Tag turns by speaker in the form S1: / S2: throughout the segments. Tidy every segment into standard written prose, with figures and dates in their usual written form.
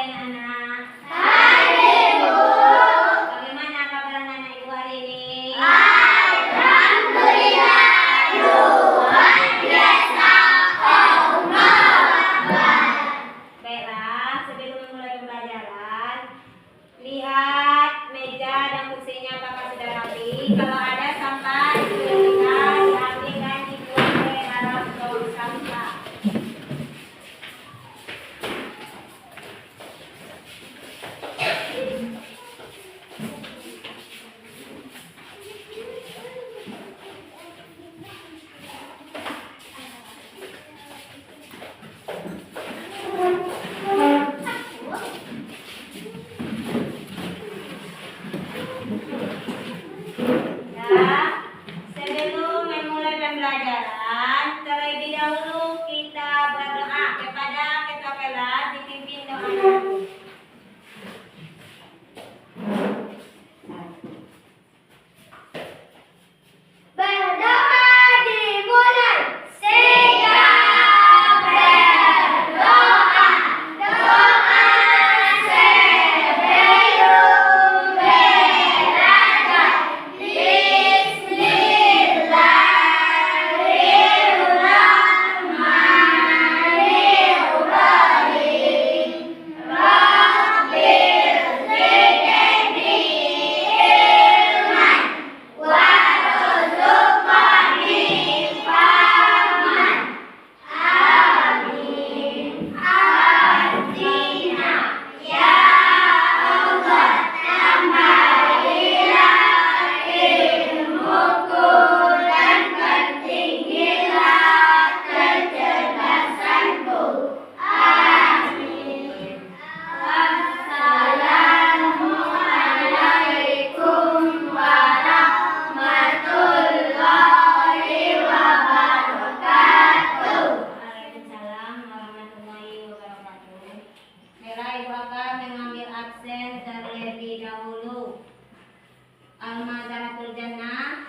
S1: anak-anak?
S2: Hari Bu.
S1: Bagaimana kabar anak ibu hari ini?
S2: Alhamdulillah, luar biasa, Allah.
S1: Baiklah, sebelum memulai pembelajaran, lihat meja dan kursinya apakah sudah rapi. Kalau ada sampah, sudah diambil dan dibuang ke dalam tong sampah. Sebelum memulai pembelajaran, terlebih dahulu kita berdoa kepada ketua kelas dipimpin doanya.
S2: Berdoa dimulai. Siap berdoa. Doa sebelum belajar. Bismillahirrahmanirrahim. Rabbil zidni ilman warzuqni fahman. Amin. Artina ya Allah, tambahlah ilmuku dan pertinggilah kecerdasanku. Amin. Assalamualaikum warahmatullahi wabarakatuh.
S1: Waalaikumsalam warahmatullahi wabarakatuh. Baiklah, ibu akan mengambil absen terlebih dahulu. Al-Mazharatul Jannah,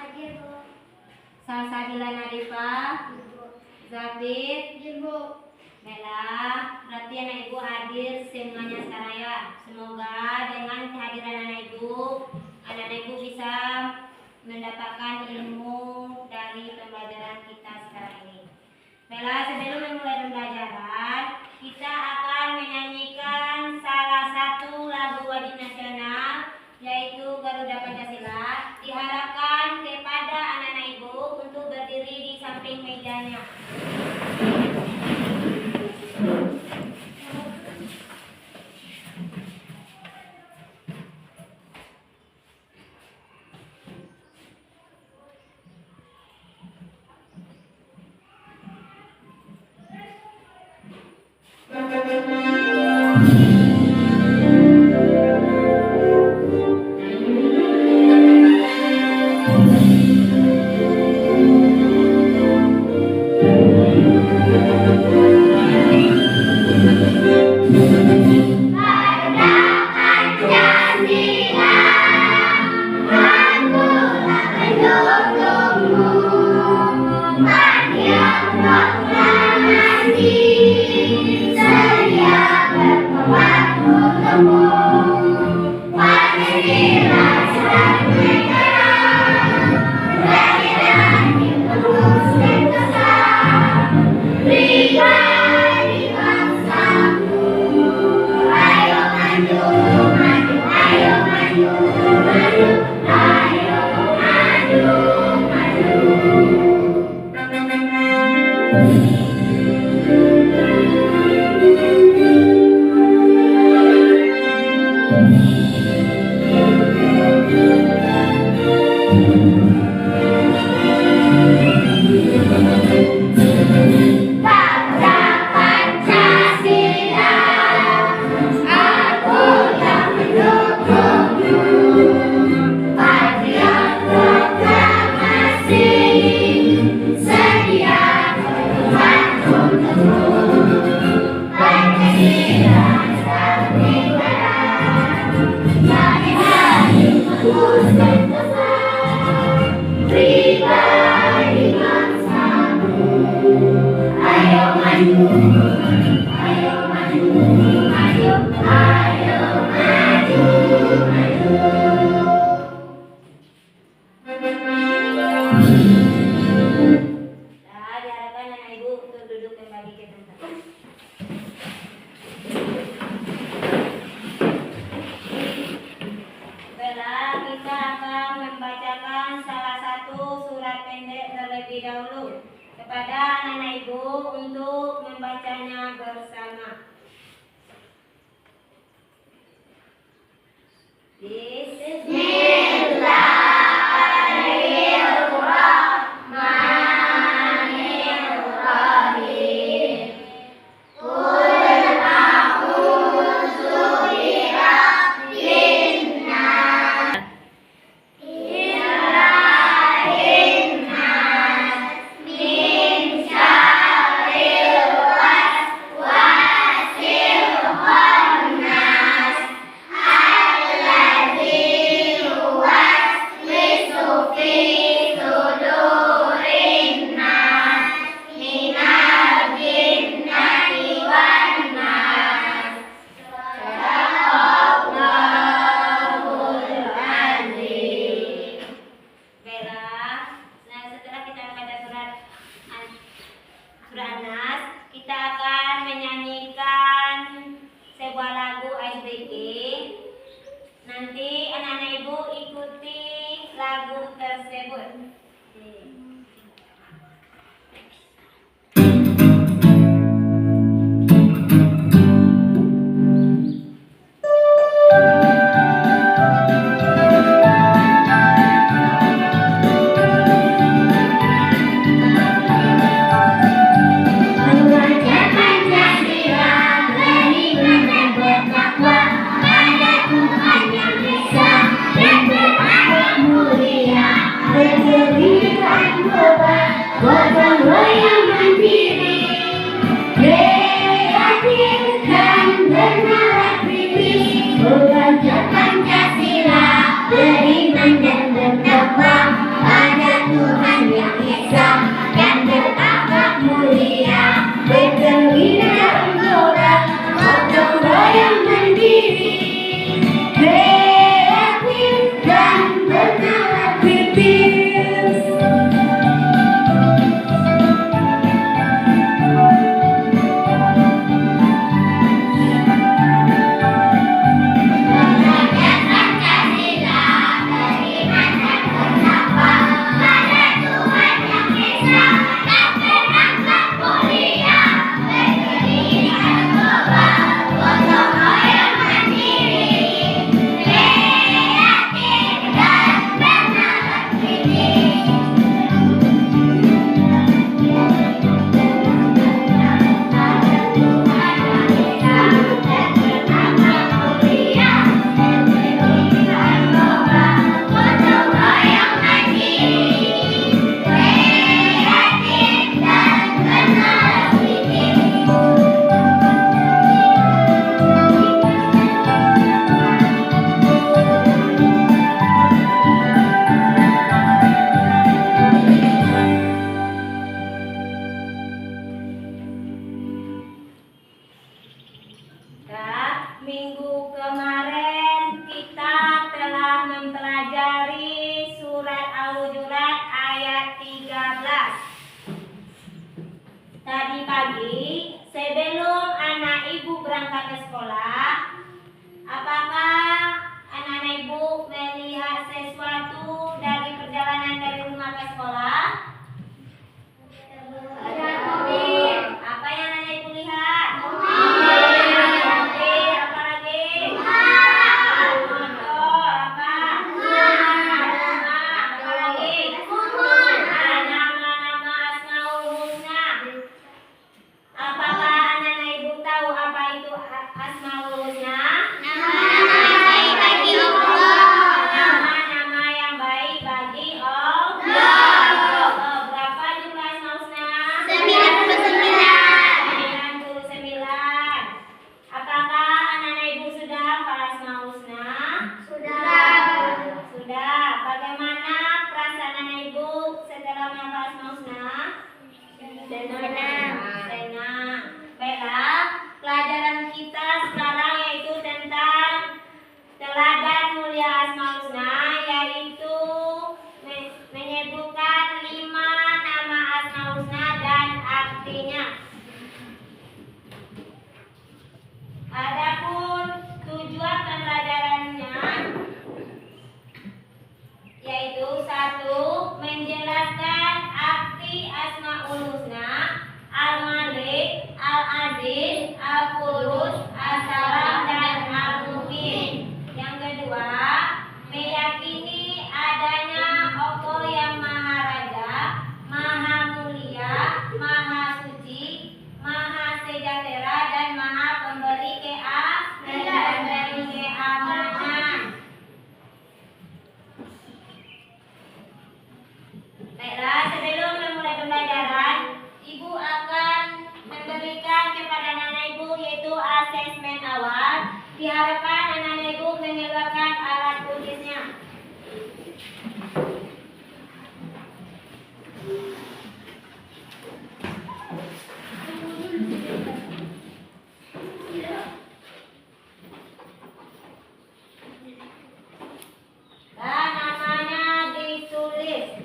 S1: Salsabila Nadifah, Zabid. Baiklah, berarti anak ibu hadir semuanya saraya. Semoga dengan kehadiran anak ibu bisa mendapatkan ilmu dari pembelajaran kita sekarang ini. Baiklah, sebelum memulai pembelajaran, kita akan menyanyikan salah satu lagu wajib nasional, yaitu Garuda Pancasila. Diharapkan kepada anak-anak ibu untuk berdiri di samping mejanya.
S2: Pada Pancasila, akulah pendukungmu. Panjang proklamasi, sedia berkorban untukmu. Pancasila sang negara, berani untuk sentosa. Pribadi bangsaku, ayo maju, maju, ayo maju, maju, ayo maju, maju. Pada Pancasila, akulah pendukungmu. Patriot proklamasi, sedia berkorban untukmu. Pancasila sang negara, Bismillahirrahmanirrahim. Qul a'udzu birabbin nas. Ilahin nas. Min syarril waswasil khannas. Alladzi yuwaswisu fi sudurin nas. Minal jinnati wan nas. Sadaqallahul azim.
S1: Baiklah. Nah, setelah kita membaca surat An-Nas, kita akan menyanyikan sebuah lagu ice breaking. Nanti anak-anak ibu ikuti lagu tersebut.
S2: Membaca Pancasila, beriman dan bertakwa pada Tuhan Yang Esa dan berakhlak mulia, berdiri dan berubah, gotong royong mandiri, kreatif dan bernalar kritis. Membaca Pancasila, beriman dan bertakwa pada Tuhan Yang Esa dan berakhlak mulia, berdiri dan berubah, gotong royong mandiri, kreatif dan bernalar kritis. Membaca Pancasila, beriman dan bertakwa pada Tuhan Yang Esa dan berakhlak mulia, berdiri dan berubah, gotong royong mandiri, kreatif dan bernalar kritis.
S1: Minggu kemarin kita telah mempelajari surat Al-Hujurat ayat 13. Tadi pagi sebelum anak ibu berangkat ke sekolah, apakah anak-anak ibu melihat sesuatu dari perjalanan dari rumah ke sekolah? Apa yang anak ibu lihat? Mobil. Apa lagi? diharapkan anak-anak ibu mengeluarkan alat tulisnya. Dan namanya ditulis.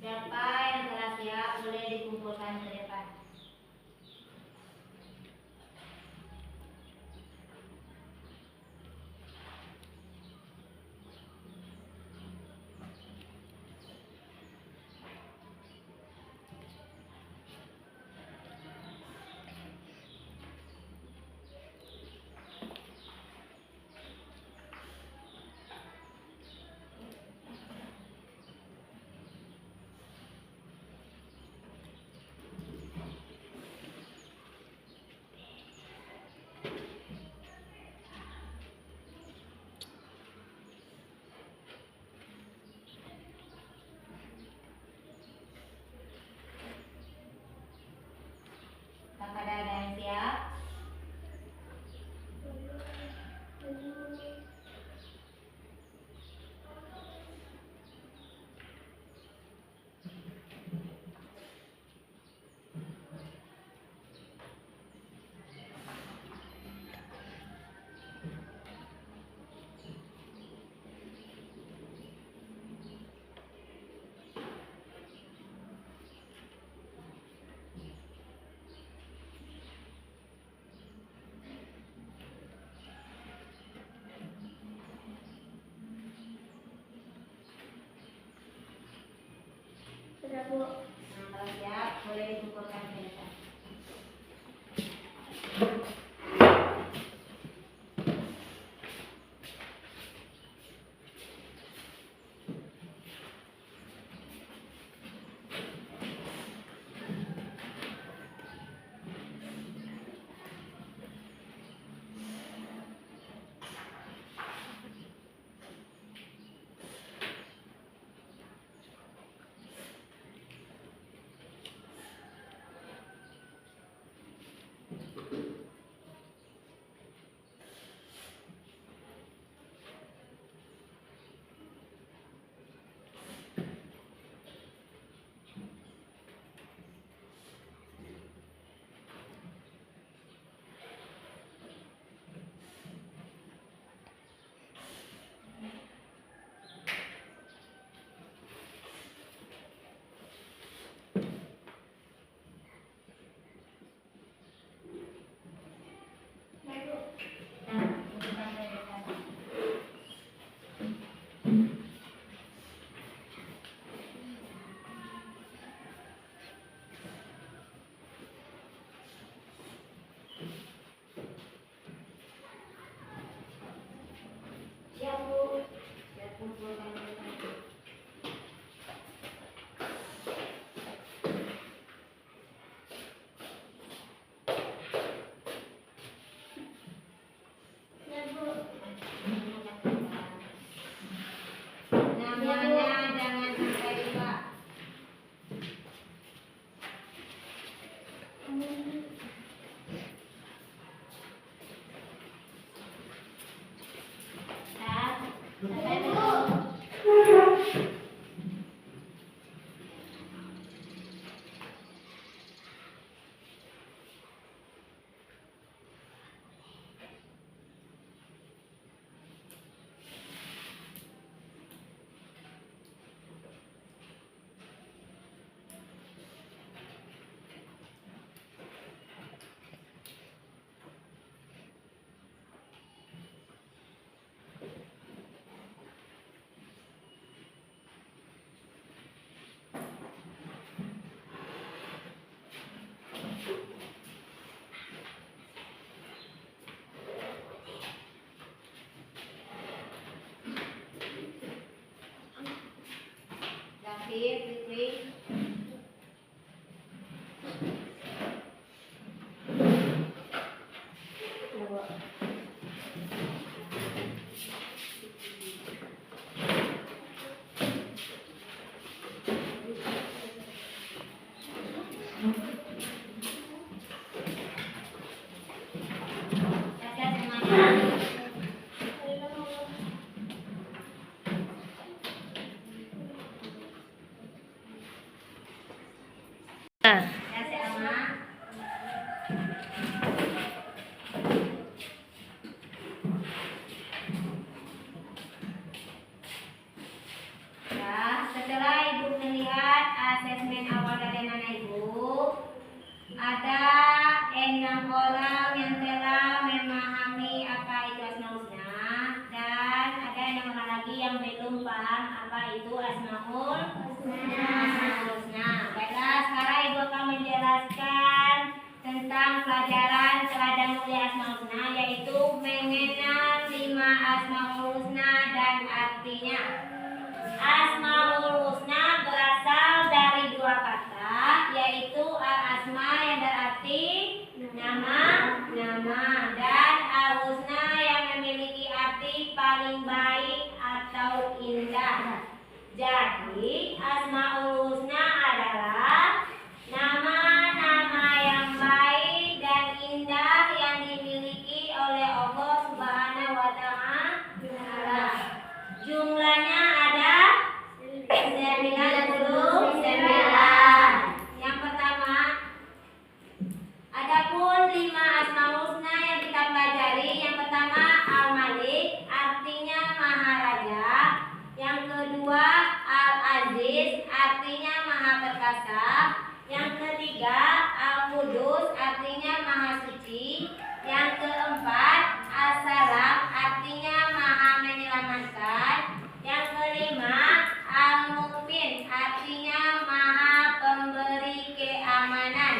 S1: Siapa yang telah siap boleh dikumpulkan ke depan. Kakak ada yang siap?
S2: Sudah, Bu.
S1: Nah, kalau siap boleh dikumpulkan ke depan. Nah, kumpulkan ke depan. Siap, Bu. Siap kumpulkan ke depan.
S2: Sudah, Bu.
S1: David, Fikri. Siap-siap semuanya. Siap-siap sama. Ya, setelah Ibu melihat asesmen awal dari anak Ibu, ada 6 orang yang telah memahami apa itu Asmaul Husna dan ada 6 orang lagi yang belum paham apa itu Asmaul Husna. Baiklah, sekarang Ibu akan menjelaskan tentang pelajaran teladan mulia Asmaul Husna, yaitu mengenal 5 Asmaul Husna dan artinya. Asmaul Husna berasal dari 2 kata, yaitu al-asma yang berarti nama, dan al-husna yang memiliki arti paling baik atau indah. Jadi, Asmaul Husna adalah nama-nama yang baik dan indah yang dimiliki oleh Allah Subhanahu wa Ta'ala. Jumlahnya ada 99. Yang pertama, adapun 5 Asmaul Husna yang kita pelajari. Yang pertama, Al-Malik, artinya Maharaja. Yang kedua, Al-Aziz, artinya Maha Perkasa. Yang ketiga, Al-Qudus, artinya Maha Suci. Yang keempat, As-Salam, artinya Maha Menyelamatkan. Yang kelima, Al-Mu'min, artinya Maha Pemberi Keamanan.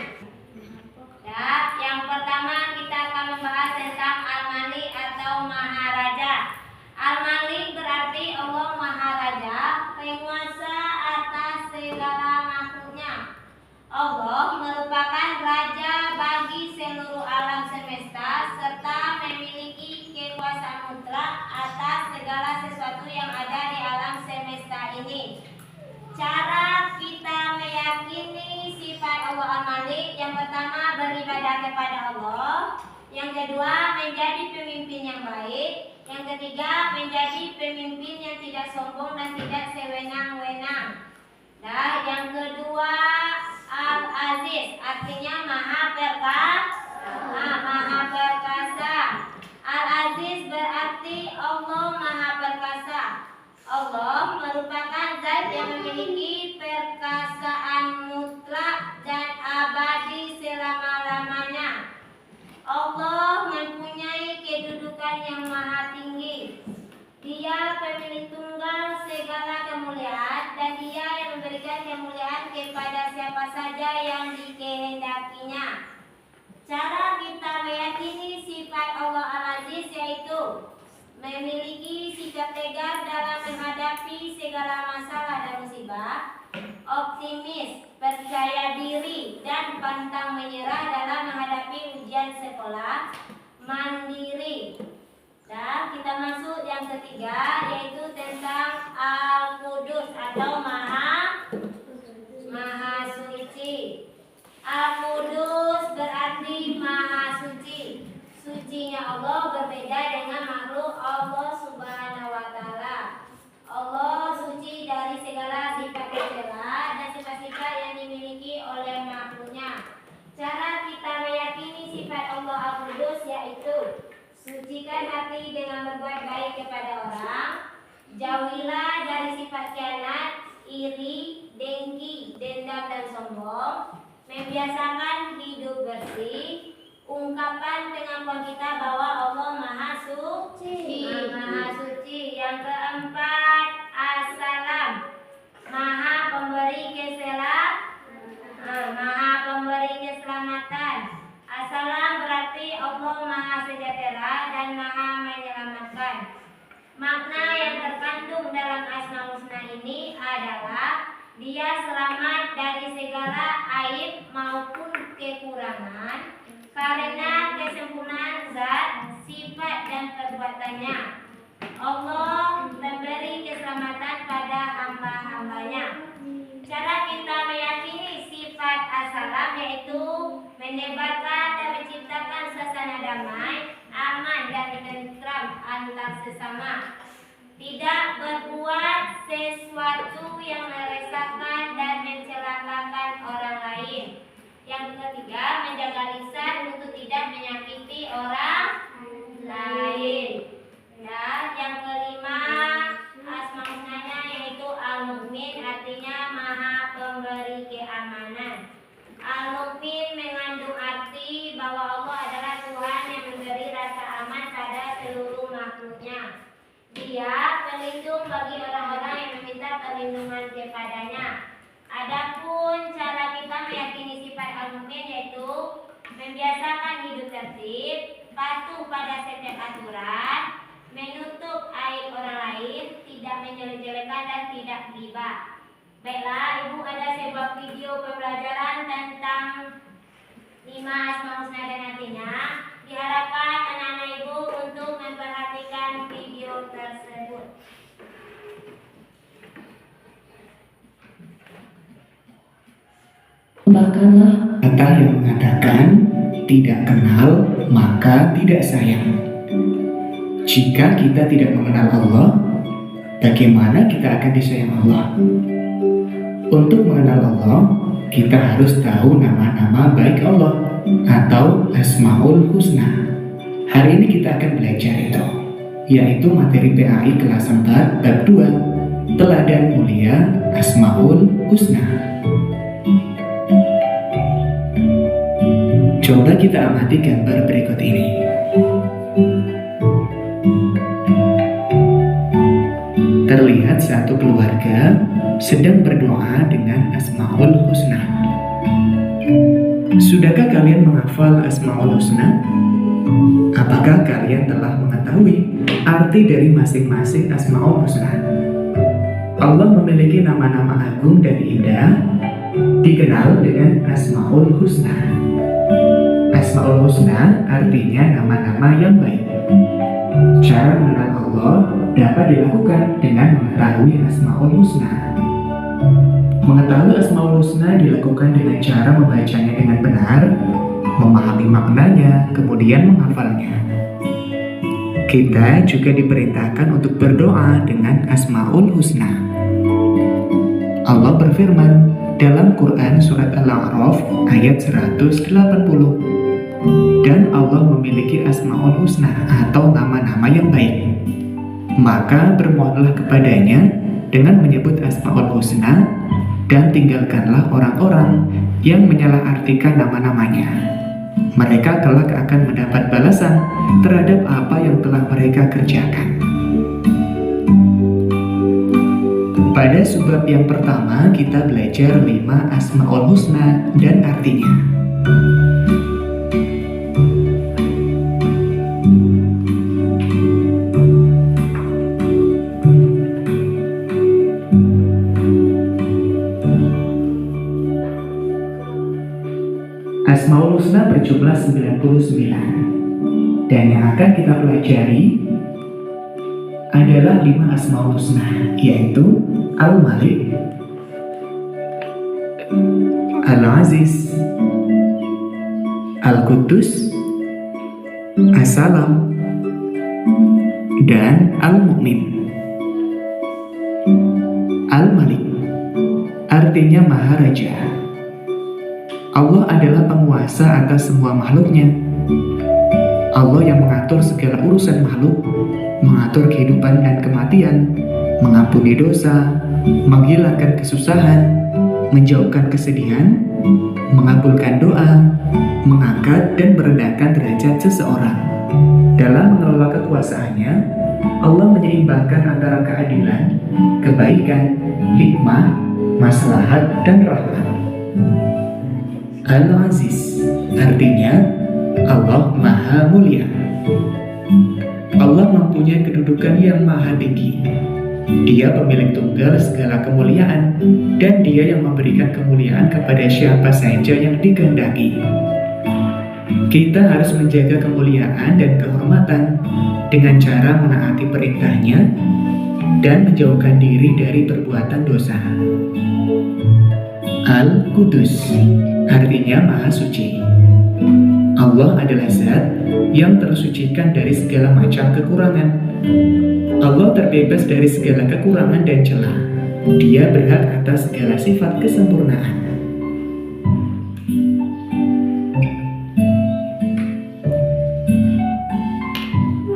S1: Ya, yang pertama kita akan membahas tentang Al-Malik atau Maharaja. Al-Malik berarti Allah Maharaja, penguasa atas segala makhluknya. Allah merupakan raja bagi seluruh alam semesta serta memiliki kekuasaan mutlak atas segala sesuatu yang ada di alam semesta ini. Cara kita meyakini sifat Allah Al-Malik, yang pertama beribadah kepada Allah, yang kedua menjadi pemimpin yang baik, yang ketiga menjadi pemimpin yang tidak sombong dan tidak sewenang-wenang. Dan yang kedua Al-Aziz, artinya Maha Perkasa. Al-Aziz berarti Allah Maha Perkasa. Allah merupakan zat yang memiliki perkasaan mutlak dan abadi selama-lamanya. Allah mempunyai kedudukan yang maha tinggi. Dia pemilik tunggal segala kemuliaan dan Dia yang memberikan kemuliaan kepada siapa saja yang dikehendakinya. Cara kita meyakini sifat Allah Al-Aziz yaitu memiliki sikap tegar dalam menghadapi segala masalah dan musibah, optimis, percaya diri, dan pantang menyerah dalam menghadapi ujian sekolah, mandiri. Dan kita masuk yang ketiga, yaitu tentang Al-Qudus atau Maha Suci. Al-Qudus berarti Maha Suci. Sucinya Allah berbeda dengan makhluk Allah Subhanahu wa Ta'ala. Sucikan hati dengan berbuat baik kepada orang. Jauhilah dari sifat khianat, iri, dengki, dendam dan sombong. Membiasakan hidup bersih. Ungkapan pengakuan kita bahwa Allah Maha Suci. Maha Suci. Yang keempat, As-Salam. Maha pemberi Maha pemberi keselamatan. As-Salam berarti Allah Maha Sejahtera dan Maha Menyelamatkan. Makna yang terkandung dalam Asmaul Husna ini adalah Dia selamat dari segala aib maupun kekurangan karena kesempurnaan zat, sifat dan perbuatannya. Allah memberi keselamatan pada hamba-hambanya. Cara kita meyakini sifat As-Salam yaitu menebarkan dan menciptakan suasana damai, aman dan tentram antar sesama. Tidak berbuat sesuatu yang meresahkan dan mencelakakan orang lain. Yang ketiga, menjaga lisan untuk tidak menyakiti orang lain. Ya, yang kelima, asma husnanya yaitu Al-Mu'min, artinya Maha Pemberi Keamanan. Al-Mu'min mengandung arti bahwa Allah adalah Tuhan yang memberi rasa aman pada seluruh makhluknya. Dia pelindung bagi orang-orang yang meminta perlindungan kepadanya. Adapun cara kita meyakini sifat Al-Mu'min yaitu membiasakan hidup tertib, patuh pada setiap aturan, menutup aib orang lain, tidak menjelek-jelekan dan tidak ghibah. Baiklah, Ibu, ada sebuah video pembelajaran tentang 5 Asmaul Husna dan artinya. Diharapkan anak-anak Ibu untuk memperhatikan video tersebut.
S3: Bahkanlah kata yang mengatakan tidak kenal maka tidak sayang. Jika kita tidak mengenal Allah, bagaimana kita akan disayang Allah? Untuk mengenal Allah, kita harus tahu nama-nama baik Allah atau Asmaul Husna. Hari ini kita akan belajar itu, yaitu materi PAI kelas 4 bab 2, teladan mulia Asmaul Husna. Coba kita amati gambar berikut ini. Terlihat satu keluarga sedang berdoa dengan Asmaul Husna. Sudahkah kalian menghafal Asmaul Husna? Apakah kalian telah mengetahui arti dari masing-masing Asmaul Husna? Allah memiliki nama-nama agung dan indah, dikenal dengan Asmaul Husna. Asmaul Husna artinya nama-nama yang baik. Cara mengenal Allah dapat dilakukan dengan mengetahui Asmaul Husna. Mengetahui Asmaul Husna dilakukan dengan cara membacanya dengan benar, memahami maknanya, kemudian menghafalnya. Kita juga diperintahkan untuk berdoa dengan Asmaul Husna. Allah berfirman dalam Quran surat Al-A'raf ayat 180. Dan Allah memiliki Asmaul Husna atau nama-nama yang baik. Maka bermohonlah kepadanya dengan menyebut Asmaul Husna dan tinggalkanlah orang-orang yang menyalahartikan nama-namanya. Mereka kelak akan mendapat balasan terhadap apa yang telah mereka kerjakan. Pada subbab yang pertama kita belajar 5 Asmaul Husna dan artinya. Asmaul Husna berjumlah 99 dan yang akan kita pelajari adalah 5 Asmaul Husna, yaitu Al-Malik, Al-Aziz, Al-Quddus, As-Salam, dan Al-Mu'min. Al-Malik artinya Maharaja. Allah adalah penguasa atas semua makhluknya. Allah yang mengatur segala urusan makhluk, mengatur kehidupan dan kematian, mengampuni dosa, menghilangkan kesusahan, menjauhkan kesedihan, mengabulkan doa, mengangkat dan merendahkan derajat seseorang. Dalam mengelola kekuasaannya, Allah menyeimbangkan antara keadilan, kebaikan, hikmah, maslahat, dan rahmat. Al-Aziz artinya Allah Maha Mulia. Allah mempunyai kedudukan yang maha tinggi. Dia pemilik tunggal segala kemuliaan, dan Dia yang memberikan kemuliaan kepada siapa saja yang dikehendaki. Kita harus menjaga kemuliaan dan kehormatan dengan cara menaati perintahnya dan menjauhkan diri dari perbuatan dosa. Al-Qudus artinya Maha Suci. Allah adalah Zat yang tersucikan dari segala macam kekurangan. Allah terbebas dari segala kekurangan dan celah. Dia berhak atas segala sifat kesempurnaan.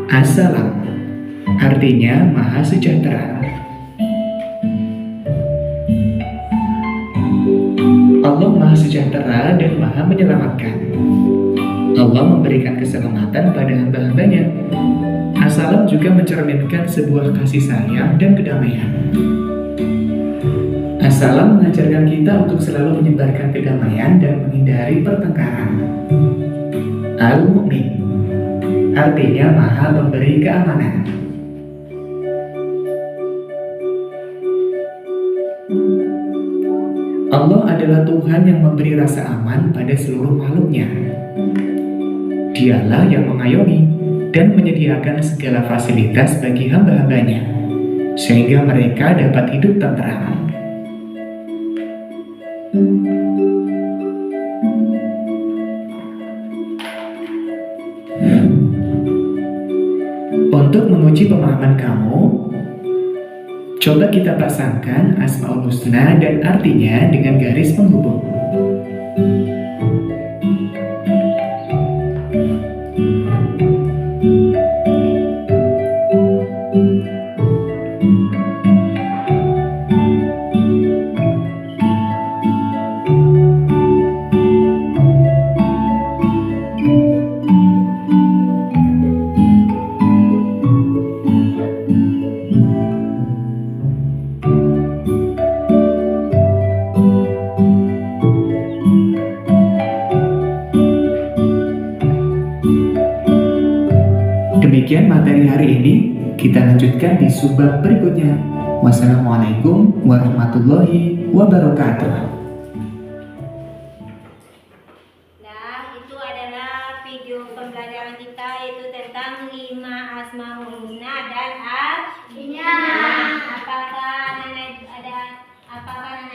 S3: As-Salam artinya Maha Sejahtera. Allah Maha Sejahtera dan Maha Menyelamatkan. Allah memberikan keselamatan pada hamba-hambanya. As-Salam juga mencerminkan sebuah kasih sayang dan kedamaian. As-Salam mengajarkan kita untuk selalu menyebarkan kedamaian dan menghindari pertengkaran. Al-Mu'min artinya Maha Pemberi Keamanan. Allah adalah Tuhan yang memberi rasa aman pada seluruh makhluknya. Dialah yang mengayomi dan menyediakan segala fasilitas bagi hamba-hambanya, sehingga mereka dapat hidup tenteram. Untuk menguji pemahaman kamu, coba kita pasangkan Asmaul Husna dan artinya dengan garis penghubung. Demikian materi hari ini, kita lanjutkan di subbab berikutnya. Wassalamualaikum warahmatullahi wabarakatuh.
S1: Nah, itu adalah video pembelajaran kita, yaitu tentang 5 Asmaul Husna dan artinya. Apakah nenek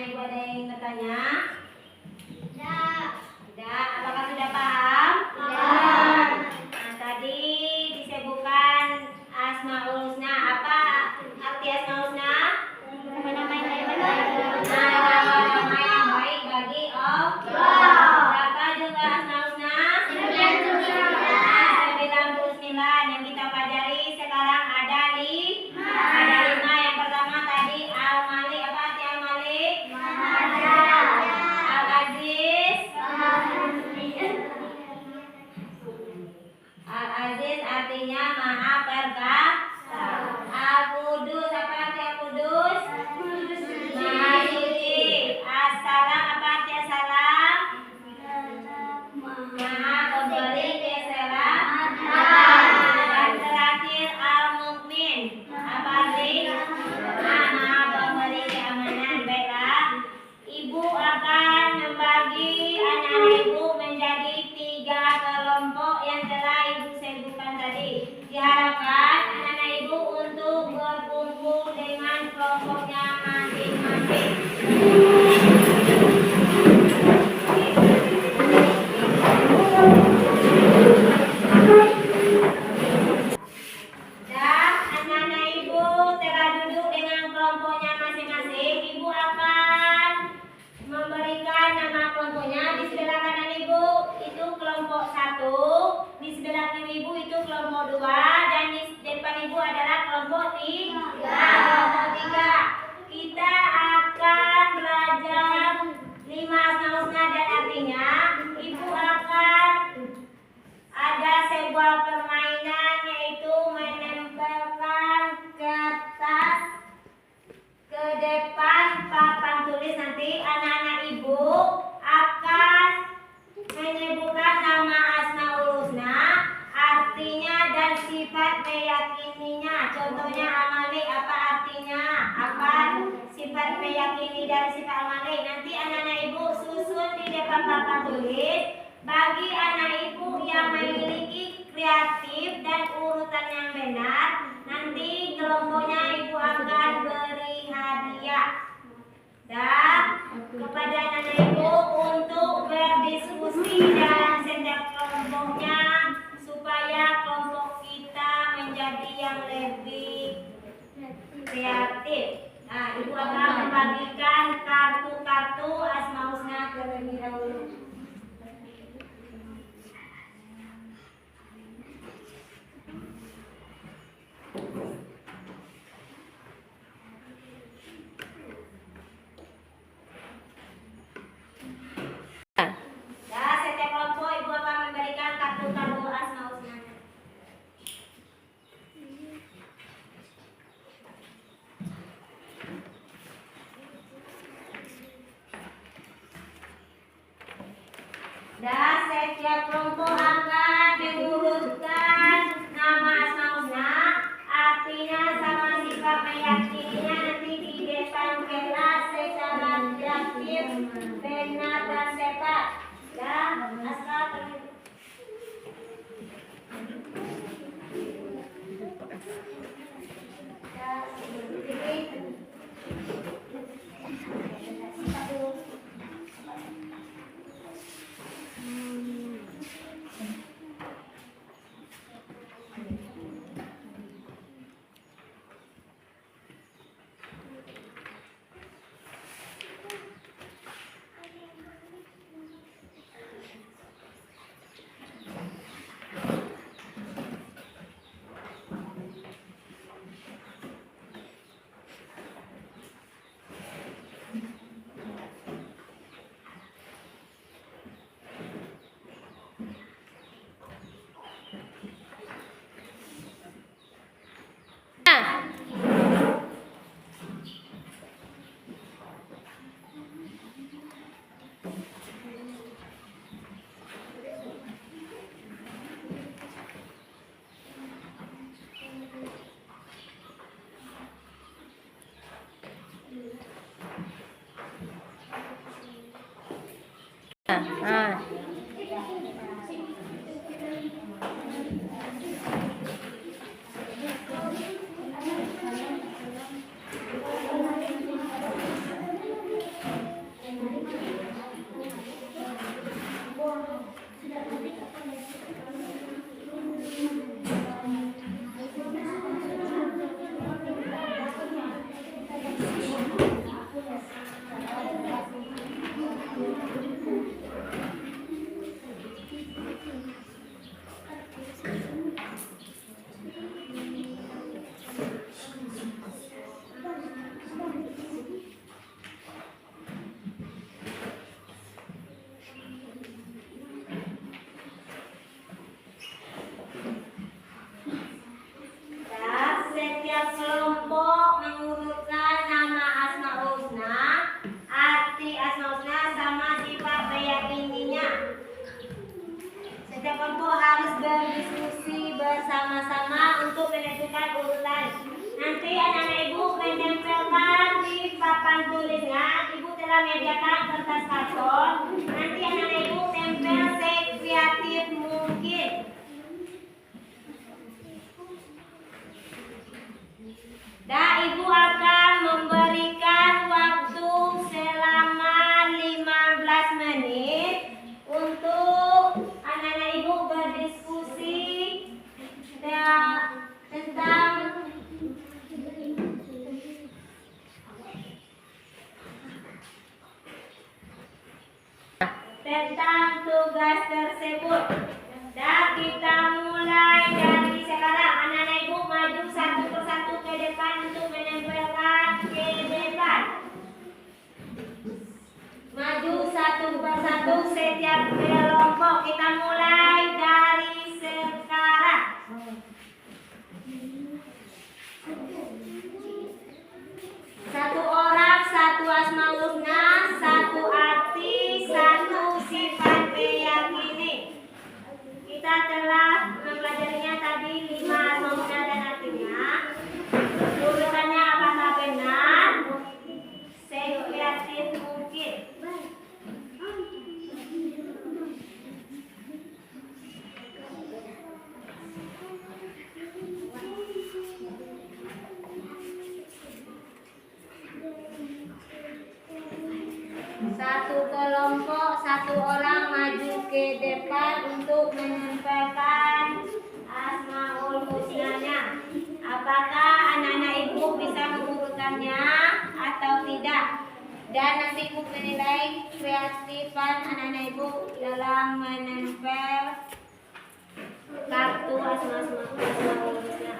S1: ibu ada yang bertanya? Ada. Apakah sudah paham? Nah, tadi disebutkan Asmaul Husna. Apa arti Asmaul Husna? Nama yang baik bagi Allah. Berapa juga Asmaul Husna? 99 yang kita pelajari sekarang ada 5. Yang pertama tadi Al-Malik. Apa arti Al-Malik? Al-Aziz. Al-Aziz artinya Maha Perkasa. Al-Qudus. Apa arti Al-Qudus? Maha Suci. As-Salam. Apa arti As-Salam? Maha Pemberi Keselamatan. Dan terakhir Al-Mukmin. Apa arti? Maha Pemberi Keamanan. Baiklah, Ibu akan membagi anak-anak Ibu menjadi 3 kelompok yang telah Ibu sebutkan tadi. Diharapkan anak-anak Ibu untuk berkumpul dengan kelompoknya masing-masing. Dan anak-anak Ibu telah duduk dengan kelompoknya masing-masing. Ibu akan memberikan nama kelompoknya di sebelah kanan Ibu. Itu itu kelompok 1, di sebelah kiri ibu itu kelompok 2, dan di depan ibu adalah kelompok 3. Kita akan belajar 5 asmaul husna dan artinya. Ibu akan ada sebuah permainan yaitu menempelkan kertas ke depan papan tulis. Nanti anak-anak ibu akan menyebutkan nama asmaul husna, artinya dan sifat meyakininya. Contohnya amali, apa artinya, apa sifat meyakini dari sifat amali. Nanti anak-anak ibu susun di depan papan tulis. Bagi anak ibu yang memiliki kreatif dan urutan yang benar, nanti kelompoknya ibu akan beri hadiah. Dan kepada anak ibu untuk berdiskusi dalam setiap kelompoknya supaya kelompok kita menjadi yang lebih kreatif. Nah, ibu akan membagikan kartu-kartu asmaul husna terlebih dahulu. Ya, setiap kelompok ibu akan memberikan kartu-kartu asmaul husna. Dan setiap kelompok akan mengurutkan nama asmaul husna, artinya sama sifat meyakininya nanti di depan kelas secara kreatif, benar dan tepat. Dan asal bersama-sama untuk menentukan urutan. Nanti anak-anak ibu menempelkan di papan tulisnya. Ibu telah menyediakan kertas karton. Nanti anak-anak ibu tempel sekreatif mungkin. Dan ibu akan memberikan waktu selama 15 menit untuk anak-anak ibu berdiskusi tentang tentang tugas tersebut. Dan kita mulai dari sekarang. Anak-anak ibu maju satu persatu ke depan untuk menempelkan ke depan. Maju satu persatu setiap kelompok. Kita mulai dari sekarang. Satu orang, satu asmaul husna, satu arti, satu sifat meyakini. Kita telah mempelajarinya tadi 5 asmaul husna dan artinya. Urutannya apakah benar? Sekreatif mungkin. Satu kelompok, satu orang maju ke depan untuk menempelkan asmaul husnanya. Apakah anak-anak ibu bisa mengurutkannya atau tidak? Dan nanti ibu menilai kreatifan anak-anak ibu dalam menempel kartu asmaul husna.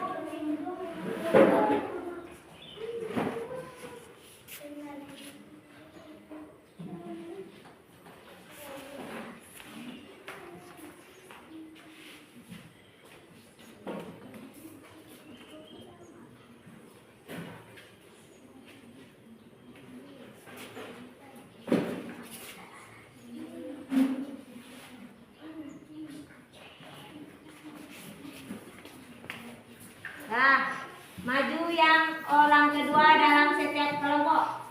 S1: Nah, maju yang orang kedua dalam setiap kelompok.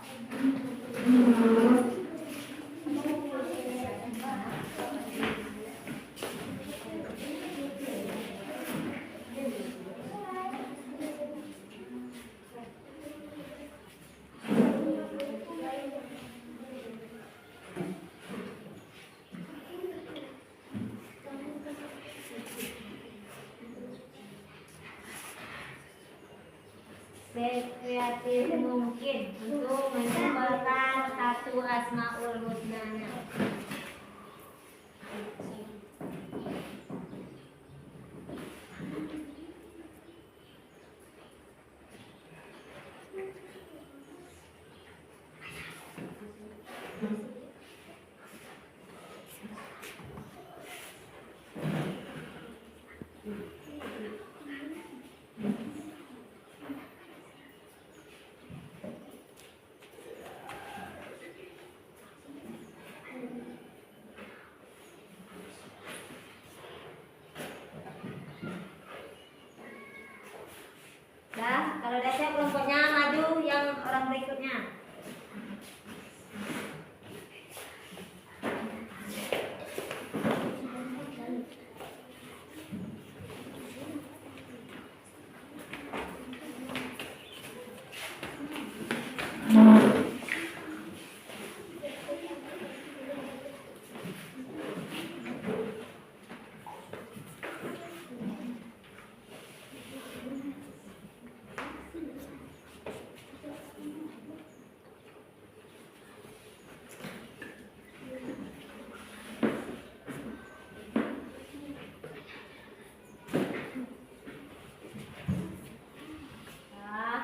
S1: Sekreatif mungkin untuk menempelkan satu asmaul husnanya. Nah, kalau udah siap kelompoknya maju yang orang berikutnya.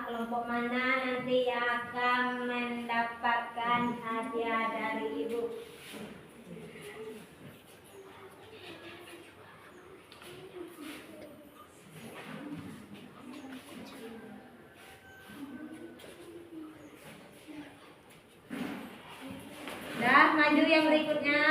S1: Kelompok mana nanti yang akan mendapatkan hadiah dari ibu? Dah, maju yang berikutnya.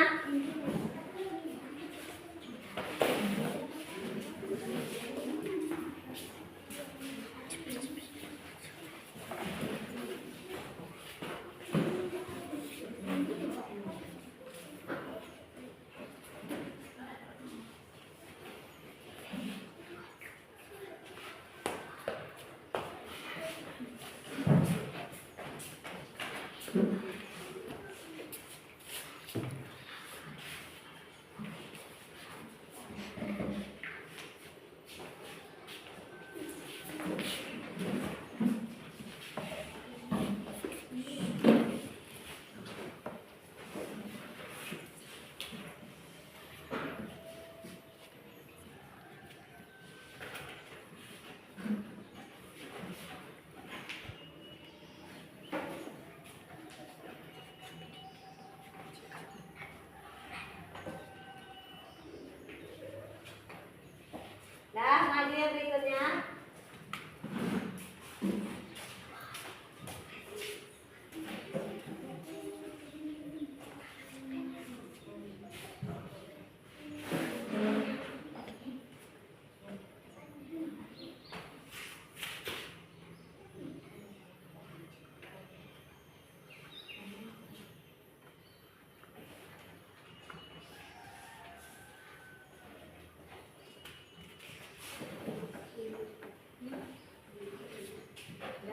S1: yang berikutnya.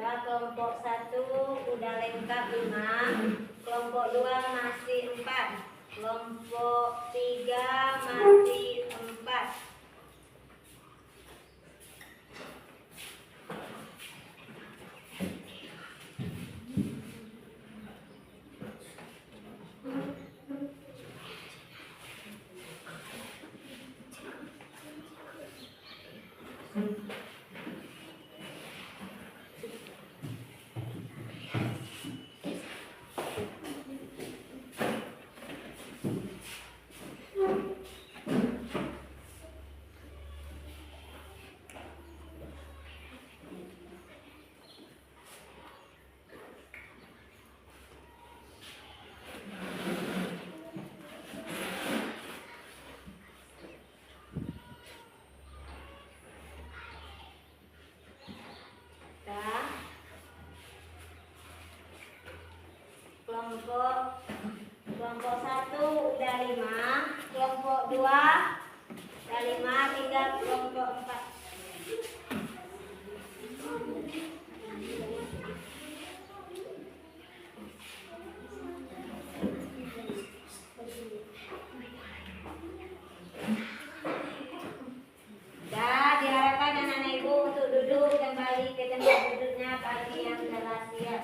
S1: Ya, kelompok 1 udah lengkap 5, kelompok 2 masih 4, kelompok 3 masih 4. Kelompok 1 udah 5, kelompok 2 udah 5, tinggal kelompok 4. Dan diharapkan anak-anak ibu untuk duduk kembali ke tempat duduknya bagi yang telah siap.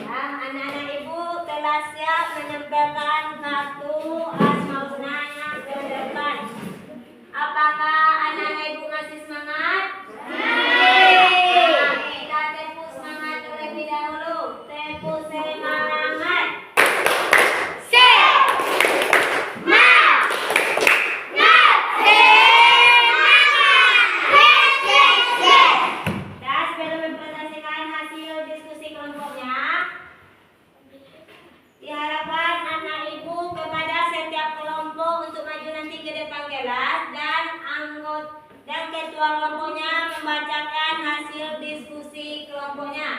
S1: Anak-anak ibu telah siap menempelkan kartu Asmaul Husna ke depan. Apakah anak-anak ibu masih semangat? Nah, kita tepuk semangat terlebih dahulu. Tepuk semangat. Dan sebelum mempresentasikan hasil diskusi kelompoknya, diharapkan anak ibu kepada setiap kelompok untuk maju nanti ke depan kelas dan ketua kelompoknya membacakan hasil diskusi kelompoknya.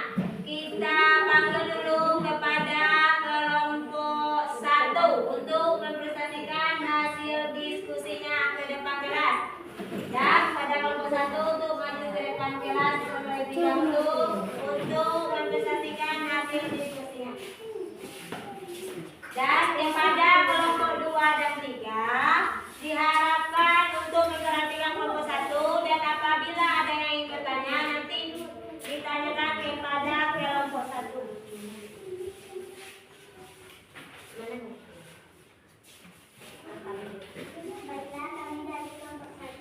S1: Kita panggil dulu kepada kelompok 1 untuk mempresentasikan hasil diskusinya ke depan kelas. Dan pada kelompok 1 untuk maju ke depan kelas terlebih dahulu untuk mempresentasikan hasil diskusinya. Dan kepada kelompok 2 dan 3 diharapkan untuk memperhatikan kelompok 1 dan apabila ada yang ingin bertanya nanti ditanyakan kepada kelompok 1. Mana Bu?
S2: Baiklah, kami dari kelompok 1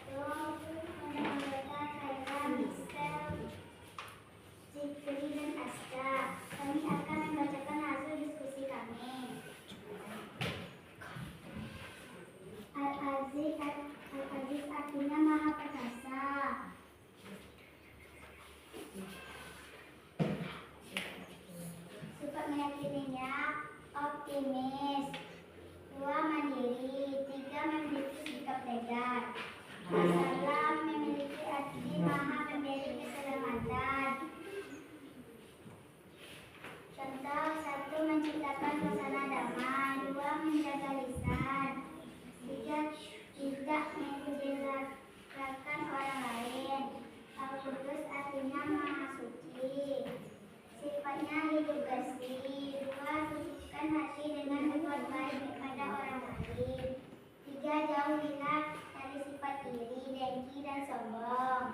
S2: menyampaikan kaitan Mister Zikri dan Aska. Kami akan membacakan hasil diskusi kami. Al-Aziz artinya Maha Perkasa. Sifat meyakininya optimis. 2 mandiri. 3 memiliki sikap tegar. Assalam memiliki arti Maha memberi keselamatan. Contoh 1 menciptakan suasana damai. 2 menjaga lisan. 3 tidak menjelekan orang lain. Al-Qudus artinya Maha sombong.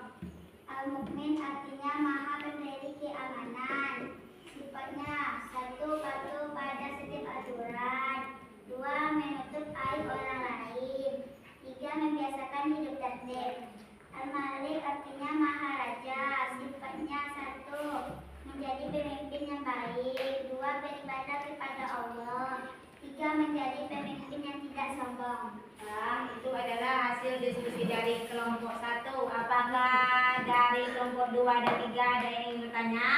S2: Al-Mukmin artinya maha pemberi keamanan. Sifatnya: 1. Patuh pada setiap aturan. 2. Menutup aib orang lain. 3. Membiasakan hidup tertib. Al-Malik artinya maharaja. Sifatnya: 1. Menjadi pemimpin yang baik. 2. Beribadah kepada Allah. 3. Menjadi pemimpin yang tidak sombong.
S1: Nah, itu adalah hasil diskusi dari kelompok 1. Apakah dari kelompok 2 dan 3 ada yang ingin bertanya?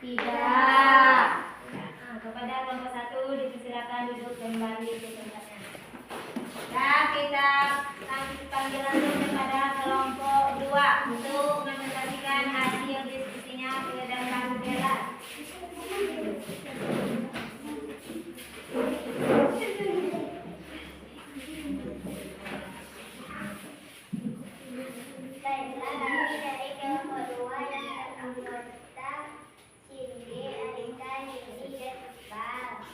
S2: Tidak.
S1: Nah, kepada kelompok 1 dipersilakan duduk kembali di tempatnya. Nah, kita panggil langsung kepada kelompok 2 untuk menyampaikan hasil diskusinya dan kamu jelas.
S2: Baiklah, kami dari kelompok 2 yang teranggota Cindy, Alika, Nindi, dan Iqbal.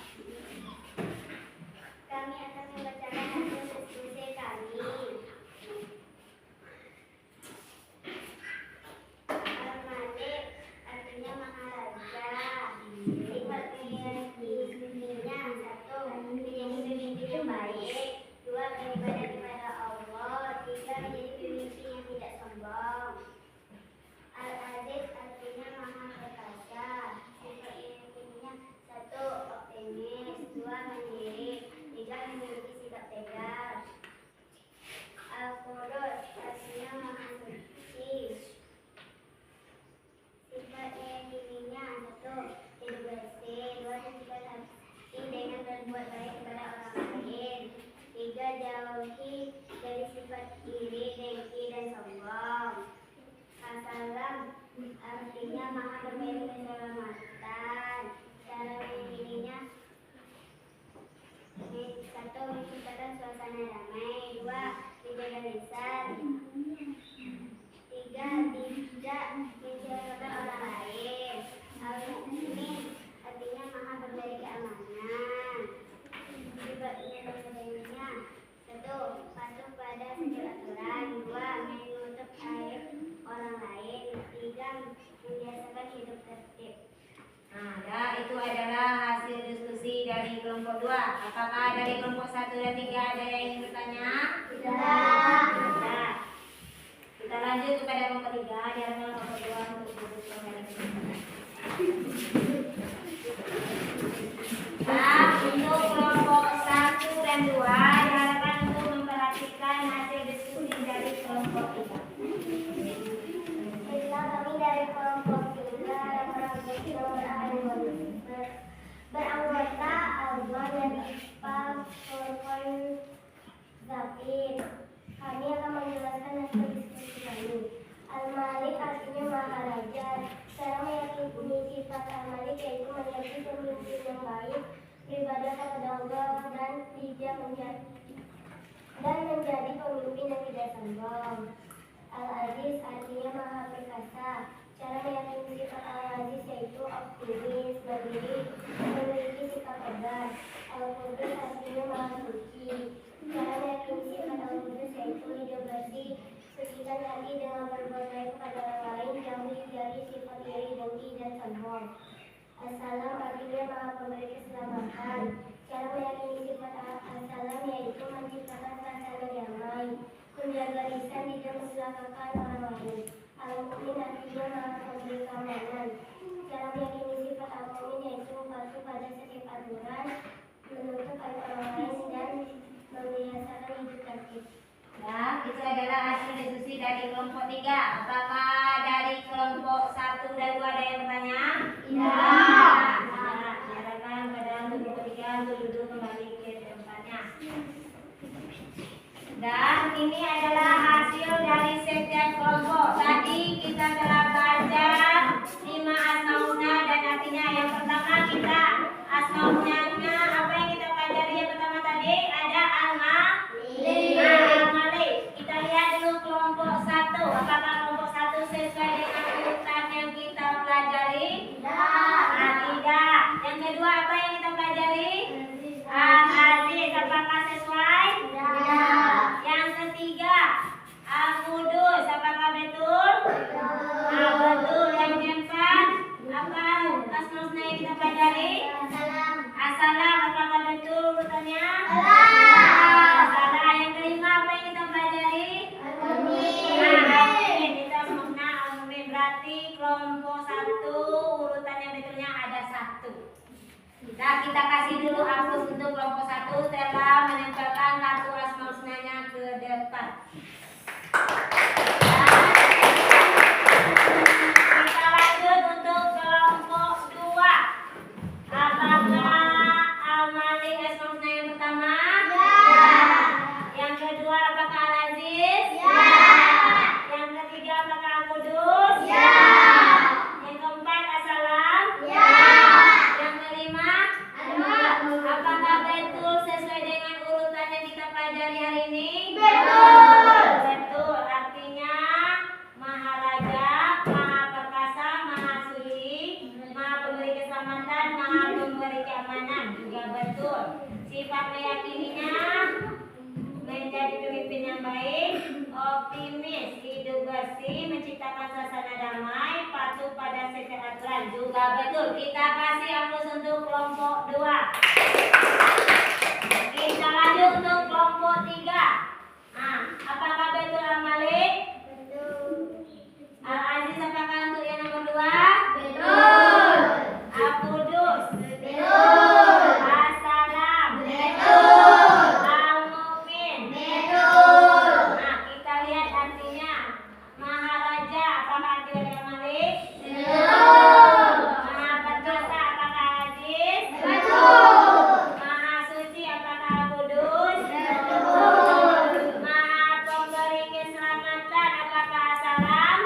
S2: Kami akan membacakan hasil diskusi kami. Al-Malik artinya maharaja. Sifat dirinya: 1. Menjadi pemimpin yang baik. 2. Beribadah kepada Allah. 3. Menjadi pemimpin yang tidak sombong. Al-Aziz artinya maha perkasa. Sifat dirinya: 1. Optimis. 2. Mandiri. 3. Memiliki sikap tegar. Al-Qudus artinya maha suci. Sifat dirinya: 1. Hidup bersih. 2. Bersikap hati dengan berbuat baik kepada orang lain. 3. Jauhi dari sifat iri, dengki, dan sombong. Assalam artinya maha memberi keselamatan. Cara mendirinya: 1. Menciptakan suasana damai. 2. Menjaga lisan. 3. Tidak mencelakakan orang lain. Al-Mukmin artinya maha memberi keamanan. Sifatnya dan sebagainya: 1. Patuh pada setiap aturan. 2. Menutup aib orang lain. 3. Membiasakan hidup tertib.
S1: Nah, itu adalah hasil diskusi dari kelompok 2. Apakah dari kelompok 1 dan 3 ada yang ingin bertanya?
S2: Tidak.
S1: Tidak. Kita lanjut kepada kelompok 3. Diharapkan kelompok 2 untuk duduk kembali ke tempatnya. Nah, untuk kelompok 1 dan 2 diharapkan untuk memperhatikan hasil diskusi dari kelompok 3.
S2: Baiklah, kami dari kelompok 3 beranggota Alban dan Iqbal, Furqan, Zafir. Kami akan menjelaskan hasil diskusi kami. Al-Malik artinya maharaja. Cara meyakini sifat Al-Malik yaitu menjadi pemimpin yang baik, beribadah kepada Allah, dan menjadi pemimpin yang tidak sombong. Al-Aziz artinya maha perkasa. Cara meyakini sifat Al-Aziz yaitu optimis, mandiri, memiliki sikap tegar. Al-Qudus artinya maha suci. Cara meyakini sifat Al-Qudus yaitu hidup bersih, sucikan hati dengan berbuat baik kepada orang lain, jauhi dari sifat iri, dengki, dan sombong. Assalam artinya maha pemberi keselamatan. Cara meyakini sifat Assalam yaitu menciptakan suasana damai, menjaga lisan, tidak mencelakakan orang lain. Al-Mukmin artinya maha pemberi keamanan. Cara meyakini sifat Al-Mukmin yaitu patuh pada setiap aturan, menutup aib orang lain, dan membiasakan hidup tertib.
S1: Ya, itu adalah hasil diskusi dari kelompok 3. Apakah dari kelompok 1 dan 2 ada yang bertanya?
S2: Tidak.
S1: Nah, diharapkan pada kelompok 3 untuk duduk kembali ke tempatnya. Dan ini adalah hasil dari setiap kelompok. Tadi kita telah baca 5 asmauna dan artinya. Yang pertama kita asmaunanya apa yang kita pelajari yang pertama tadi? Ada Al-Malik. Kita lihat dulu kelompok 1. Apakah kelompok 1 sesuai dengan urutan yang kita pelajari?
S2: Tidak.
S1: Tidak. Yang kedua apa yang kita pelajari? Al-Aziz. Apakah sesuai?
S2: Tidak.
S1: Yang ketiga Al-Qudus. Apakah Nah, kita kasih dulu aplaus untuk kelompok 1 telah menempelkan kartu Asmaul Husnanya ke depan. Kita lanjut untuk kelompok 2. Apakah Al-Malik Asmaul Husna yang pertama? Ya. Yang kedua apakah Al-Aziz? Ya. Yang ketiga apakah Al-Qudus? Ya. Yang keempat As-Salam? Ya. Yang kelima? Apakah betul sesuai dengan urutan yang kita pelajari hari ini? Betul. Betul, artinya Maharaja, Maha Perkasa, Maha Suci, Maha Pemberi Keselamatan, Maha Pemberi Keamanan. Juga betul. Sifat meyakininya menjadi pemimpin yang baik, optimis, hidup bersih, menciptakan suasana damai, patuh pada setiap aturan. Juga betul. Kita kasih aplaus untuk kelompok 2. Kita lanjut untuk kelompok 3. Nah, apakah betul Al-Malik? Al-Aziz apakah untuk yang nomor 2? Betul. Al-Qudus? Betul. As-Salam? Betul. Al-Mu'min? Betul. Nah, kita lihat artinya. Maharaja apakah arti dari Al-Malik? Betul. Maha Perkasa apakah Aziz? Betul. Maha Suci apakah Al-Qudus? Betul. Maha Pemberi Keselamatan apakah As-Salam?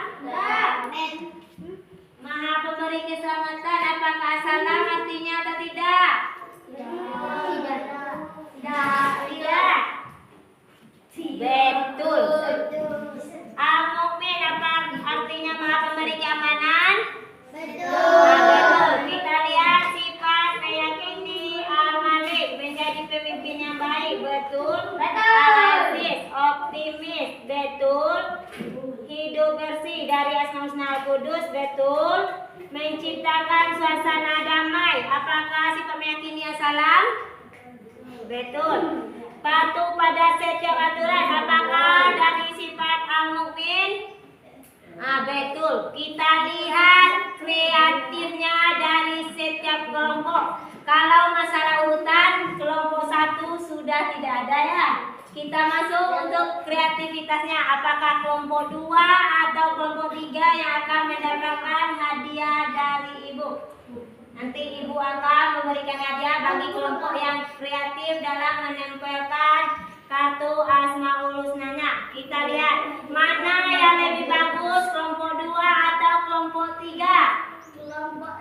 S1: Maha Pemberi Keselamatan apakah As-Salam artinya atau tidak? Tidak. Betul. Al-Mu'min apa artinya Maha Pemberi Keamanan? Betul. Kita lihat sifat meyakini Al-Malik menjadi pemimpin yang baik. Betul. Al-Aziz optimis. Betul. Hidup bersih dari Asmaul Husna Al-Qudus. Betul. Menciptakan suasana damai. Apakah sifat meyakini As-Salam? Betul. Patuh pada setiap aturan. Apakah dari sifat Al-Mu'min? Betul. Kita lihat kreatifnya dari setiap kelompok. Kalau masalah urutan kelompok 1 sudah tidak ada ya. Kita masuk untuk kreativitasnya. Apakah kelompok 2 atau kelompok 3 yang akan mendapatkan hadiah dari ibu? Nanti ibu akan memberikan hadiah bagi kelompok yang kreatif dalam menempelkan kartu Asmaul Husnanya. Kita lihat mana yang lebih bagus, kelompok 2 atau kelompok 3?
S2: Kelompok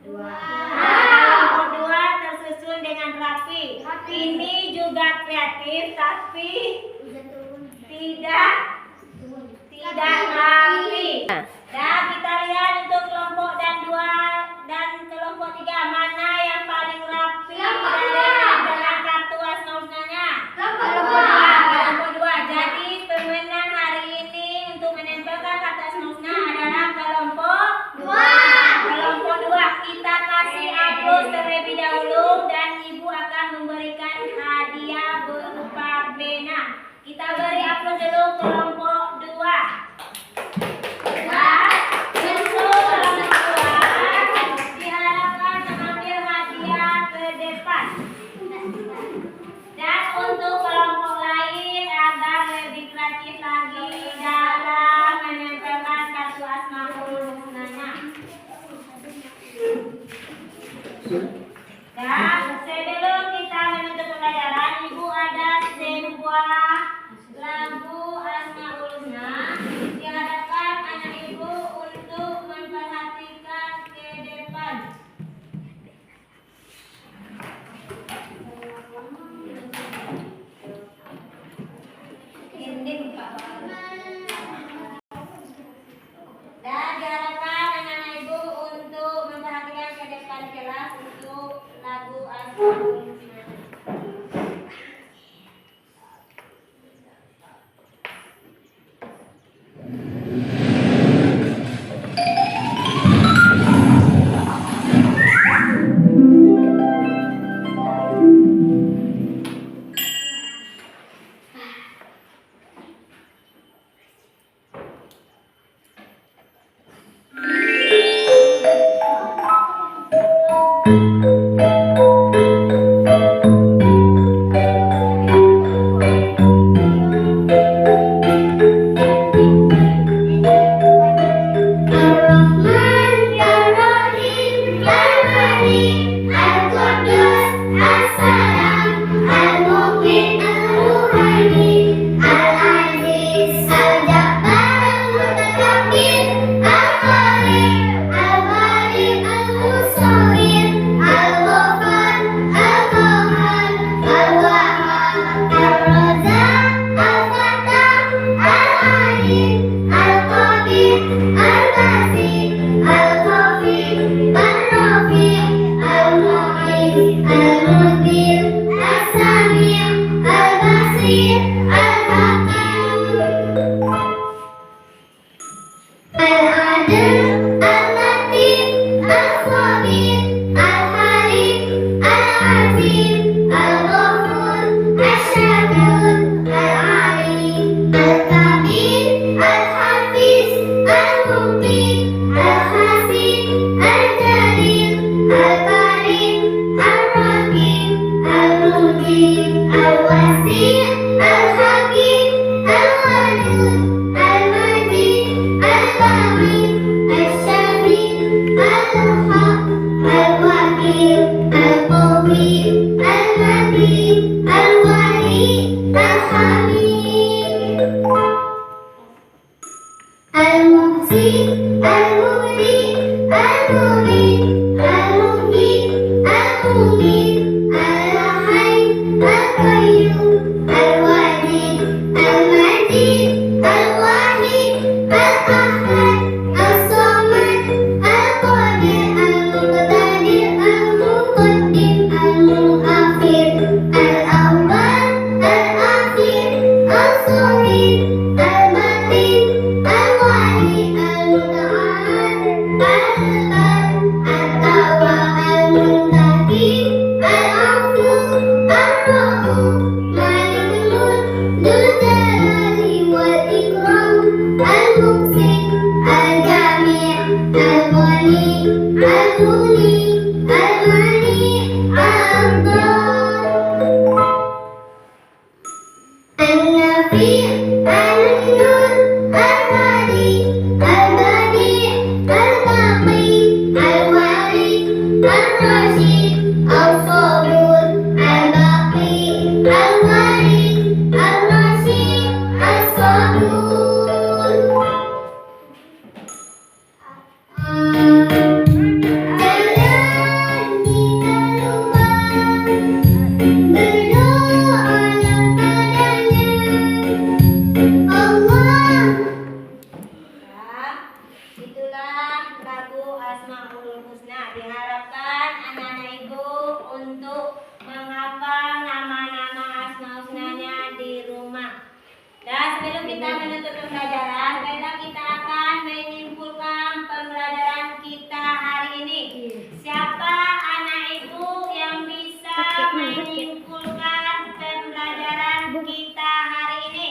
S2: 2.
S1: Kelompok 2 tersusun dengan rapi. Ini juga kreatif tapi tidak rapi. Dan kita lihat untuk kelompok 2 dan kelompok 3 mana yang paling rapi dengan kartu Asmaul Husnanya? Kelompok 2. Jadi pemenang hari ini untuk menempelkan kartu Asmaul Husna adalah kelompok 2. Kelompok 2. Kita kasih aplaus terlebih dahulu dan ibu akan memberikan hadiah berupa pena. Kita beri aplaus dulu kelompok 2. Untuk kelompok 2 diharapkan mengambil hadiah ke depan. Dan untuk kelompok lain agar lebih kreatif lagi dalam menempelkan kartu Asmaul Husnanya. Dan sebelum kita menutup pembelajaran, ibu ada sebuah lagu Asmaul Husna. Diharapkan anak ibu untuk memperhatikan ke depan. Dan diharapkan anak-anak ibu untuk memperhatikan ke depan kelas untuk lagu Asmaul Husna.
S2: al-mujib, al-wasi', al-hakim, al-wadud, al-majid, al-hamid, al-syahid, al-haq, al-wakil, al-qawi, al-matin, al-wali, al-hamid, al-muhsi, al-mubdi, al-mubin, al-muhyi, al-mumit, al-hayy, al-qayyum, al-wajid, al-majid, al-wahid, al-ahad, al-samad, al-qadir, al-muqtadir, al-muqaddim, al-muakhir, al-awwal, al-akhir, al-zahir, al-batin, al-wali, al-muta'al, al-bad, al-tawwa, al-muntaqi, al-afu, al-rauf, malikul mulk, dzul jalali wal ikram, al-muqsit, al-jami', al-ghani, al-mughni, al-mani, al-abdal, al-nafi', al-nur, al-hadi, al-badi', al-baqi, al-wari, al-rashid, al-sabur, al-baqi, al-wari, al-rashid, al-sabur. Jalan kita luar, berdoa padanya Allah.
S1: Ya, itulah lagu Asmaul Husna. Diharapkan anak-anak ibu untuk menghafal nama-nama Asmaul Husnanya di rumah. Dan sebelum kita menutup pembelajaran, baiklah kita akan menyimpulkan pembelajaran kita hari ini. Siapa anak ibu yang bisa menyimpulkan pembelajaran kita hari ini?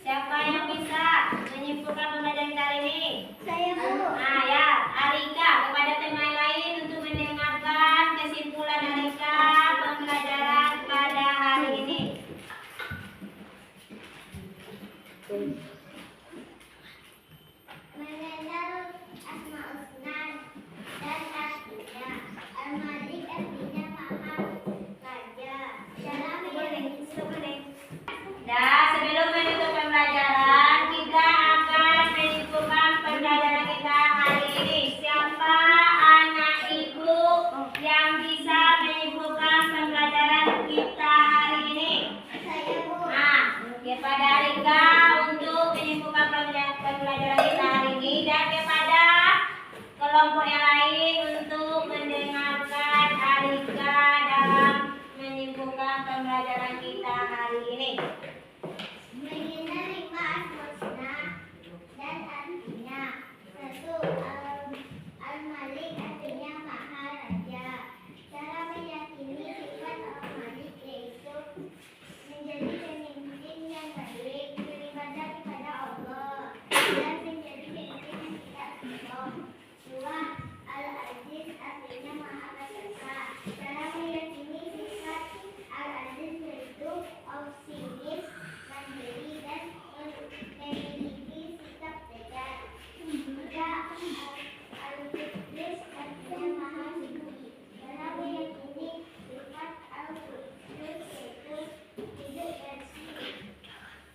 S1: Siapa yang bisa menyimpulkan pembelajaran kita hari ini?
S2: Saya Bu.
S1: Nah ya, Arika kepada teman lain untuk mendengarkan kesimpulan Arika pembelajaran pada hari ini.
S2: Mengenal Asmaul Husna dan artinya. Al-Malik artinya maha raja. Cara menyebut
S1: Dan sebelum menutup pembelajaran, kita akan menyimpulkan pembelajaran kita hari ini. Siapa anak ibu yang bisa menyimpulkan pembelajaran kita hari ini?
S2: saya Bu.
S1: Nah, kepada Rika untuk menyimpulkan pembelajaran kita hari ini dan kepada kelompok yang lain untuk mendengarkan Rika dalam menyimpulkan pembelajaran kita hari ini.
S2: Mengenal lima Asmaul Husna dan artinya. 1. Al-Malik artinya maha raja. Cara meyakini sifat Al-Malik yaitu menjadi pemimpin yang baik, beribadah kepada Allah, dan menjadi pemimpin yang tidak sombong. 2. Al-Aziz artinya maha perkasa. Cara meyakini sifat Al-Aziz yaitu optimis, mandiri, dan memiliki sikap tegar. 3. Al-Qudus artinya maha suci. Cara meyakini sifat Al-Qudus yaitu hidup bersih,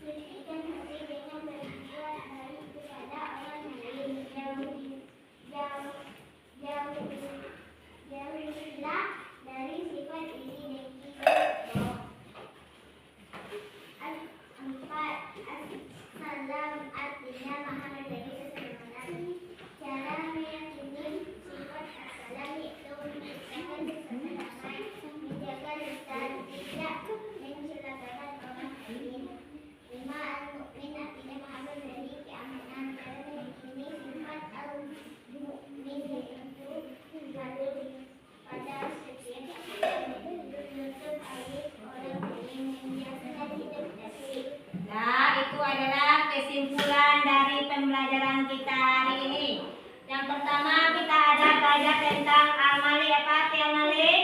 S2: suci dan hati dengan berbuat baik kepada orang lain. Jauhilah dari sifat iri dengki dan sombong. 4. As-Salam artinya maha memberi keselamatan. Cara meyakini sifat as-salam yaitu menciptakan suasana damai, menjaga lisan, tidak mencelakakan orang lain. 5. Al-Mu'min artinya maha memberi keamanan. Cara meyakini sifat al-Mu'min yaitu selalu pada setiap menutup aib orang lain, menjaga hidup bersih.
S1: Nah, itu adalah kesimpulan dari pembelajaran kita hari ini. Yang pertama kita ada belajar tentang Al-Malik. Apa arti Al-Malik?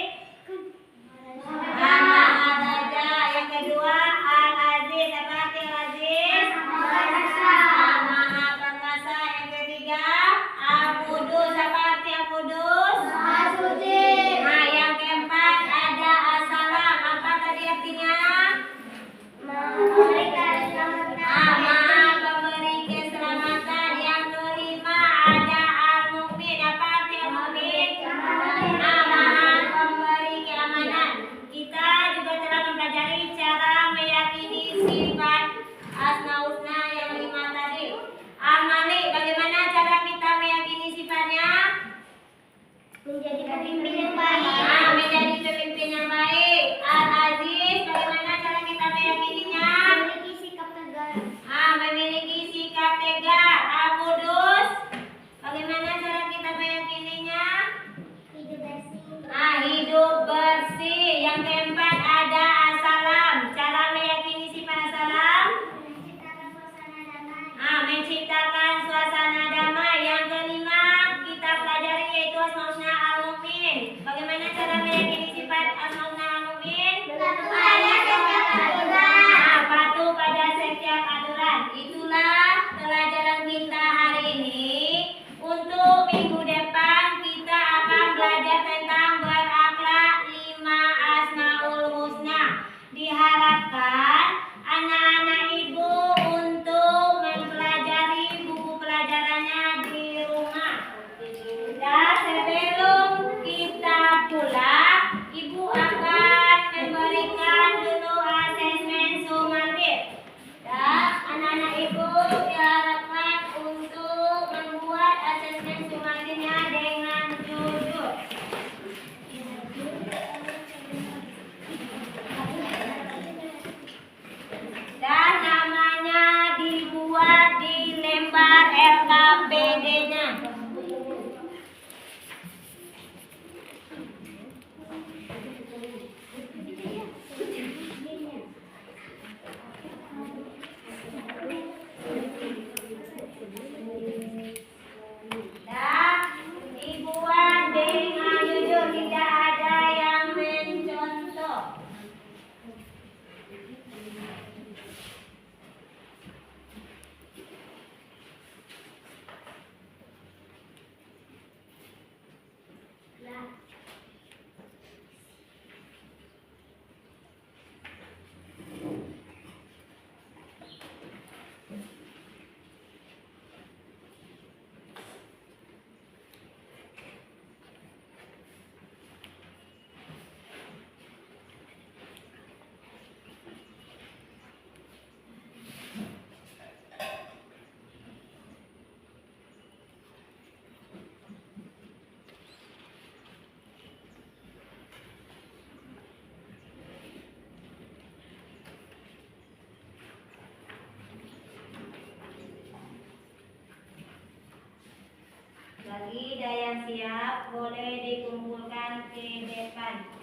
S1: kalian siap, boleh dikumpulkan ke depan.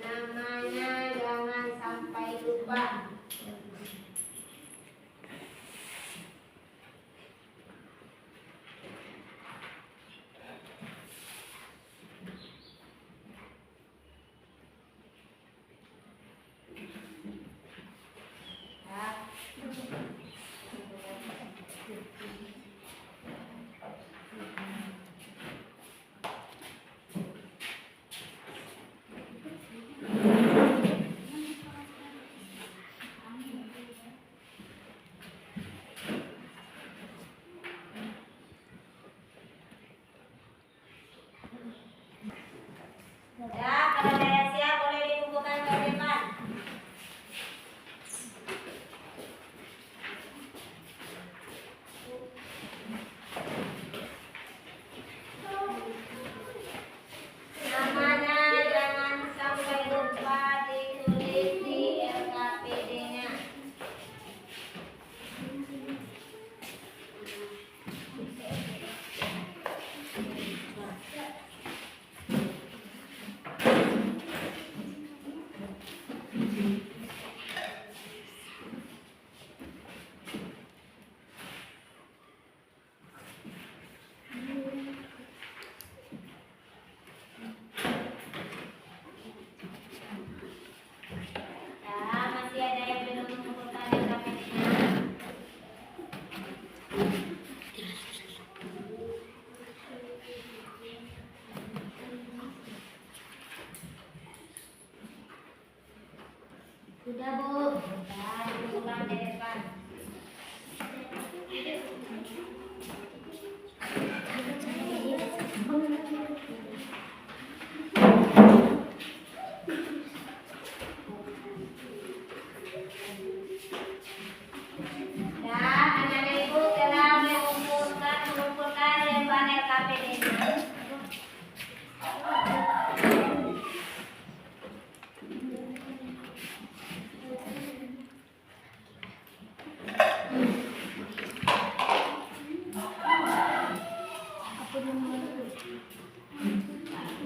S1: Namanya jangan sampai lupa. Ya, kalau kalian siap, boleh dikumpulkan ke depan. Namanya jangan sampai lupa ditulis di LKPD-nya. Ya, masih ada yang belum mengumpulkan LKPD-nya. Sudah, Bu. Ya, dikumpulkan ke depan. Ya, anak-anak ibu telah mengumpulkan lembar LKPD-nya.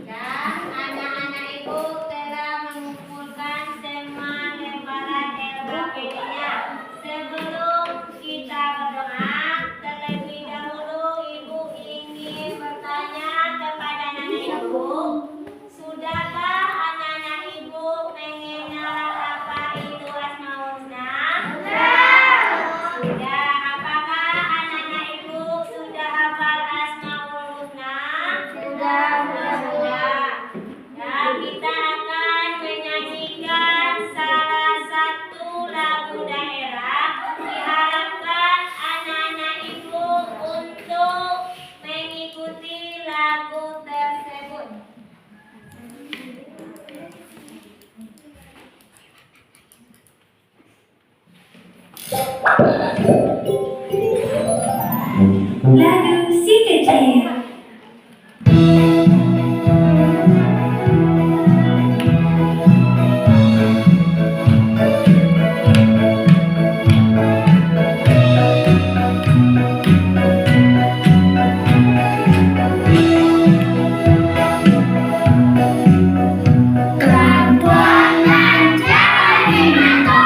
S1: Dan anak-anak ibu telah mengumpulkan semua lembaran LKPD-nya. Sebelum kita berdoa, terlebih dahulu ibu ingin bertanya kepada anak-anak ibu, sudahkah anak-anak ibu mengenal apa itu Asmaul Husna? Sudah. Apakah anak-anak ibu sudah hafal Asmaul Husna? Sudah. Dan kita akan menyanyikan salah satu lagu daerah. Diharapkan anak-anak ibu untuk mengikuti lagu tersebut.
S4: Lagu si kecil.
S2: Pelan-pelan jalan di mata,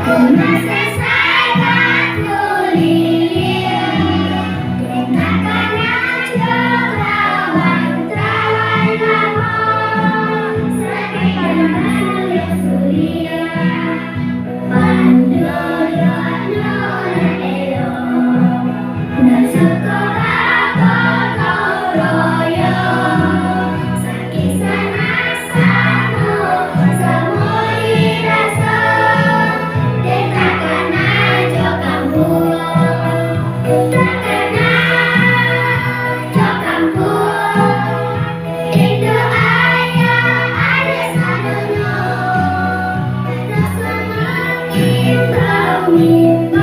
S2: ku selesai Amin, amin.